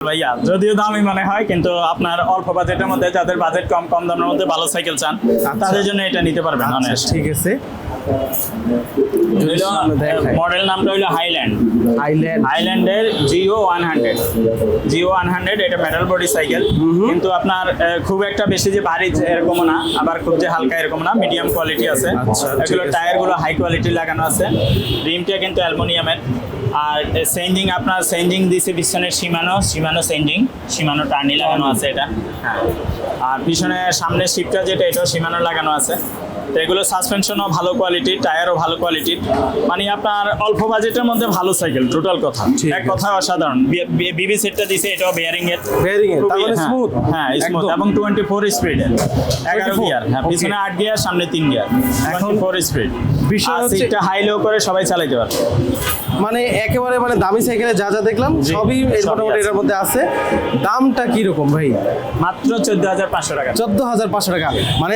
ভাইয়া যদিও দামি মনে হয় কিন্তু আপনার অল্প বাজেটের মধ্যে যাদের বাজেট কম দামের মধ্যে ভালো সাইকেল চান তাদের জন্য এটা নিতে পারবেন অনেক। ঠিক আছে, মডেল নামটা হলো হাইল্যান্ড। আইল্যান্ড হাইল্যান্ডের জিও 100 এটা মেটাল বডি সাইকেল, কিন্তু আপনার খুব একটা বেশি যে ভারী এরকমও না, আবার খুব যে হালকা এরকম না, মিডিয়াম কোয়ালিটি আছে। আচ্ছা, ঠিক এগুলো আছে। টায়ারগুলো হাই কোয়ালিটি লাগানো আছে, রিমটা কিন্তু অ্যালুমিনিয়ামের। আর চেঞ্জিং আপনার চেঞ্জিং দিছে পিছনের সীমানো সীমানো টার্নি লাগানো আছে এটা। হ্যাঁ, আর পিছনে সামনে শিপটা যেটা এটাও সীমানো লাগানো আছে। তো এগুলো সাসপেনশনও ভালো কোয়ালিটির, টায়ারও ভালো কোয়ালিটির, মানে আপনার অল্প বাজেটের মধ্যে ভালো সাইকেল টোটাল কথা। ঠিক এক কথা অসাধারণ। বিবি সেটটা দিছে এটাও বেয়ারিং এর, বেয়ারিং এর, তার মানে স্মুথ। হ্যাঁ স্মুথ এবং 24 স্পিডের, 11 গিয়ার। হ্যাঁ, Okay. পিছনে 8 গিয়ার, সামনে 3 গিয়ার, এখন 24 স্পিড। বিষয় আর হচ্ছে- সিটটা হাই লো করে সবাই চালাতে পারবে। মানে একেবারে মানে দামি সাইকেলে যা যা দেখলাম জি, সবই এর সবই মোটামুটি আছে। এটার মধ্যে আছে। দামটা কি রকম ভাই? মাত্র 14,500 টাকা। 14,500 টাকা, মানে